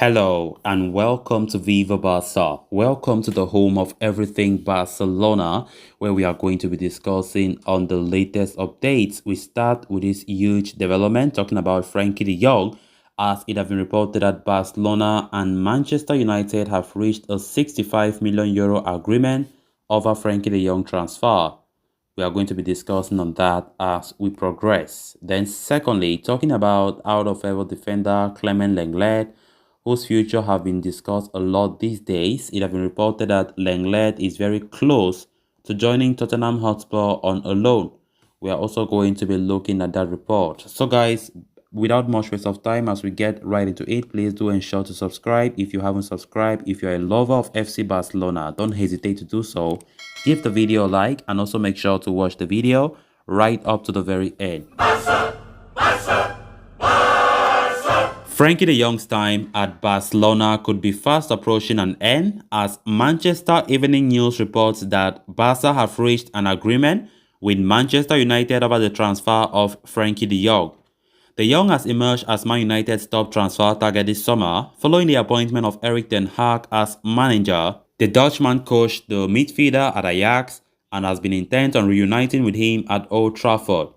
Hello and welcome to Viva Barca. Welcome to the home of everything Barcelona, where we are going to be discussing on the latest updates. We start with this huge development talking about Frenkie de Jong, as it has been reported that Barcelona and Manchester United have reached a 65 million euro agreement over Frenkie de Jong transfer. We are going to be discussing on that as we progress. Then secondly, talking about out-of-level defender Clement Lenglet, whose future have been discussed a lot these days. It has been reported that Lenglet is very close to joining Tottenham Hotspur on a loan. We are also going to be looking at that report. So guys, without much waste of time, as we get right into it, please do ensure to subscribe if you haven't subscribed. If you're a lover of FC Barcelona, don't hesitate to do so. Give the video a like and also make sure to watch the video right up to the very end. Frenkie de Jong's time at Barcelona could be fast approaching an end, as Manchester Evening News reports that Barca have reached an agreement with Manchester United over the transfer of Frenkie de Jong. De Jong has emerged as Man United's top transfer target this summer, following the appointment of Erik ten Hag as manager. The Dutchman coached the midfielder at Ajax and has been intent on reuniting with him at Old Trafford.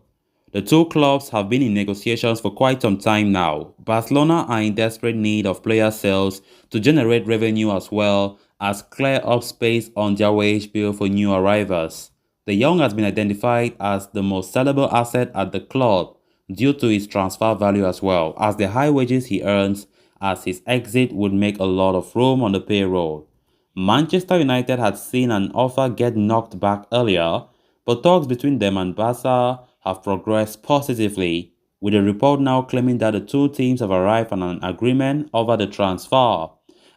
The two clubs have been in negotiations for quite some time now. Barcelona are in desperate need of player sales to generate revenue as well as clear up space on their wage bill for new arrivals. De Jong has been identified as the most sellable asset at the club due to his transfer value as well as the high wages he earns, as his exit would make a lot of room on the payroll. Manchester United had seen an offer get knocked back earlier, but talks between them and Barca have progressed positively, with a report now claiming that the two teams have arrived on an agreement over the transfer.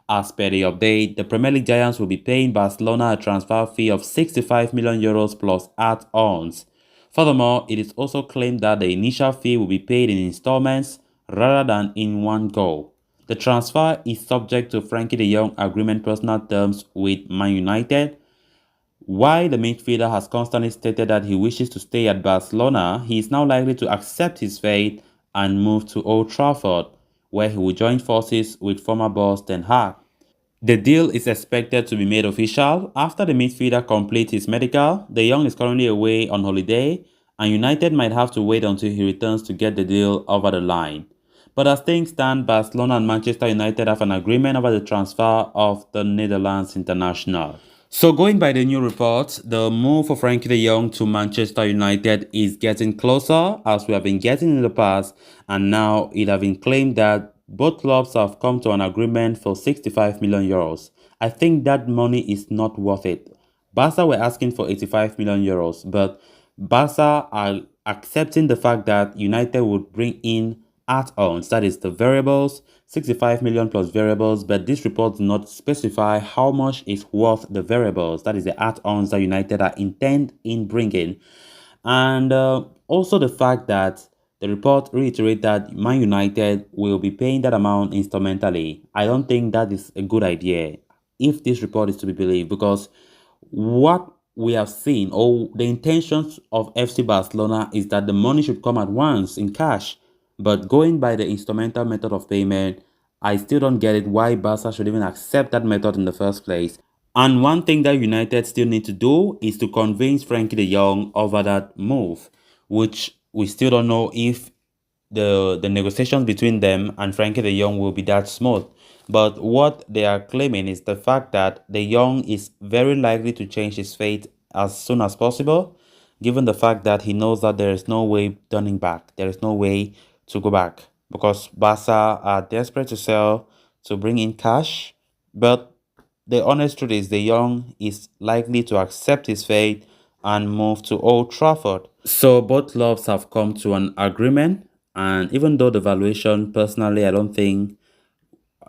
As per the update, the Premier League giants will be paying Barcelona a transfer fee of 65 million euros plus add-ons. Furthermore, it is also claimed that the initial fee will be paid in installments rather than in one go. The transfer is subject to Frenkie de Jong agreement personal terms with Man United. While the midfielder has constantly stated that he wishes to stay at Barcelona, he is now likely to accept his fate and move to Old Trafford, where he will join forces with former boss Ten Hag. The deal is expected to be made official after the midfielder completes his medical. De Jong is currently away on holiday, and United might have to wait until he returns to get the deal over the line. But as things stand, Barcelona and Manchester United have an agreement over the transfer of the Netherlands international. So going by the new reports, the move for Frenkie de Jong to Manchester United is getting closer, as we have been getting in the past, and now it has been claimed that both clubs have come to an agreement for 65 million euros. I think that money is not worth it. Barca were asking for 85 million euros, but Barca are accepting the fact that United would bring in add-ons, that is the variables, 65 million plus variables, but this report does not specify how much is worth the variables, that is the add-ons that United are intent in bringing. And also the fact that the report reiterates that Man United will be paying that amount instrumentally. I don't think that is a good idea if this report is to be believed, because what we have seen, or the intentions of FC Barcelona, is that the money should come at once in cash. But going by the instrumental method of payment, I still don't get it why Barca should even accept that method in the first place. And one thing that United still need to do is to convince Frenkie de Jong over that move, which we still don't know if the negotiations between them and Frenkie de Jong will be that smooth. But what they are claiming is the fact that de Jong is very likely to change his fate as soon as possible, given the fact that he knows that there is no way turning back. There is no way to go back, because Barca are desperate to sell to bring in cash. But the honest truth is de Jong is likely to accept his fate and move to Old Trafford. So both clubs have come to an agreement, and even though the valuation, personally, I don't think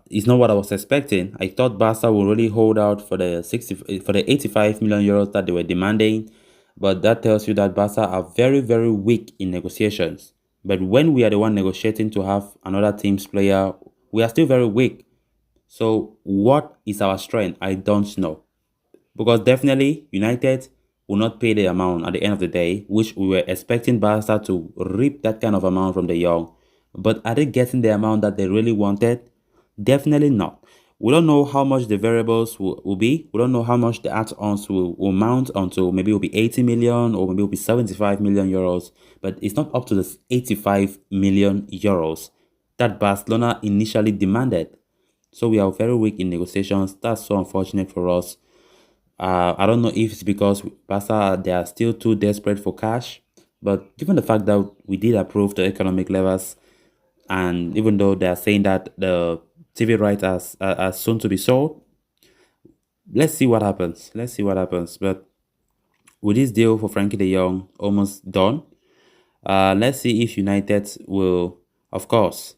it's not what I was expecting. I thought Barca would really hold out for the 85 million euros that they were demanding, but that tells you that Barca are very, very weak in negotiations. But when we are the one negotiating to have another team's player, we are still very weak. So what is our strength? I don't know. Because definitely United will not pay the amount at the end of the day, which we were expecting Barca to reap that kind of amount from de Jong. But are they getting the amount that they really wanted? Definitely not. We don't know how much the variables will be. We don't know how much the add-ons will mount onto. Maybe it will be 80 million or maybe it will be 75 million euros. But it's not up to the 85 million euros that Barcelona initially demanded. So we are very weak in negotiations. That's so unfortunate for us. I don't know if it's because Barca, they are still too desperate for cash. But given the fact that we did approve the economic levels, and even though they are saying that the TV rights are soon to be sold, let's see what happens. Let's see what happens. But with this deal for Frenkie de Jong almost done, let's see if United will, of course,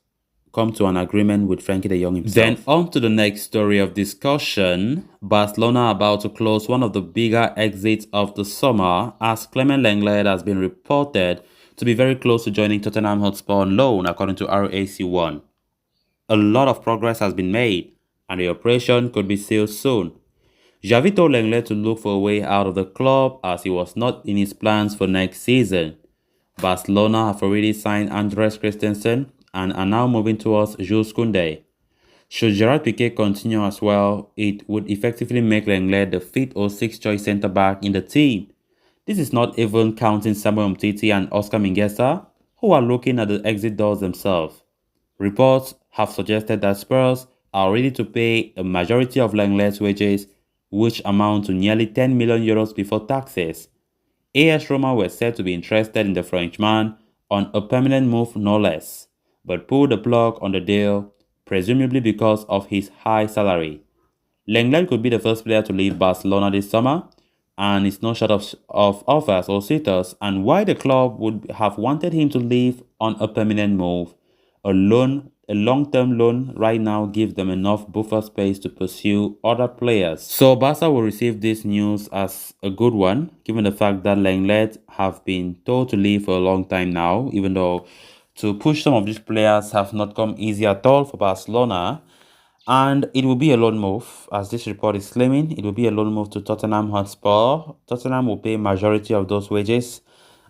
come to an agreement with Frenkie de Jong himself. Then on to the next story of discussion. Barcelona about to close one of the bigger exits of the summer, as Clement Lenglet has been reported to be very close to joining Tottenham Hotspur on loan, according to RAC1. A lot of progress has been made, and the operation could be sealed soon. Xavi told Lenglet to look for a way out of the club as he was not in his plans for next season. Barcelona have already signed Andres Christensen and are now moving towards Jules Koundé. Should Gerard Piqué continue as well, it would effectively make Lenglet the 5th or 6th choice centre-back in the team. This is not even counting Samuel Umtiti and Oscar Mingueza, who are looking at the exit doors themselves. Reports have suggested that Spurs are ready to pay a majority of Lenglet's wages, which amount to nearly 10 million euros before taxes. AS Roma were said to be interested in the Frenchman on a permanent move no less, but pulled the plug on the deal, presumably because of his high salary. Lenglet could be the first player to leave Barcelona this summer, and it's no short of offers or suitors, and why the club would have wanted him to leave on a permanent move. A long-term loan right now gives them enough buffer space to pursue other players. So Barca will receive this news as a good one, given the fact that Lenglet have been told to leave for a long time now, even though to push some of these players have not come easy at all for Barcelona. And it will be a loan move, as this report is claiming. It will be a loan move to Tottenham Hotspur. Tottenham will pay majority of those wages,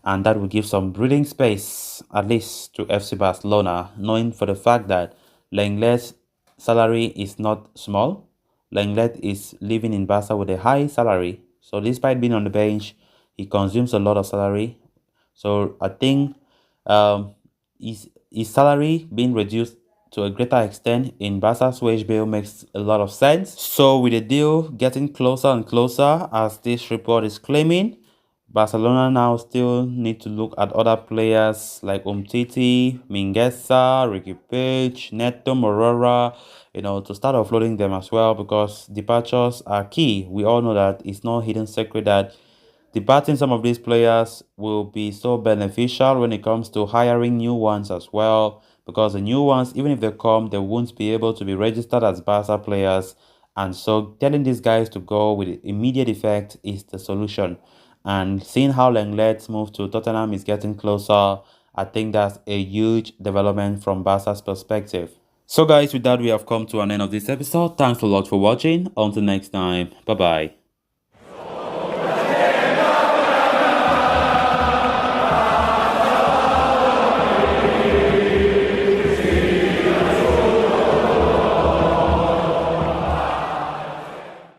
and that will give some breathing space, at least to FC Barcelona, knowing for the fact that Lenglet's salary is not small. Lenglet is living in Barca with a high salary. So despite being on the bench, he consumes a lot of salary. So I think his salary being reduced to a greater extent in Barca's wage bill makes a lot of sense. So with the deal getting closer and closer, as this report is claiming, Barcelona now still need to look at other players like Umtiti, Mingueza, Ricky Page, Neto, Morora, to start offloading them as well, because departures are key. We all know that it's no hidden secret that departing some of these players will be so beneficial when it comes to hiring new ones as well, because the new ones, even if they come, they won't be able to be registered as Barca players. And so telling these guys to go with immediate effect is the solution. And seeing how Lenglet's move to Tottenham is getting closer, I think that's a huge development from Barca's perspective. So guys, with that, we have come to an end of this episode. Thanks a lot for watching. Until next time, bye-bye.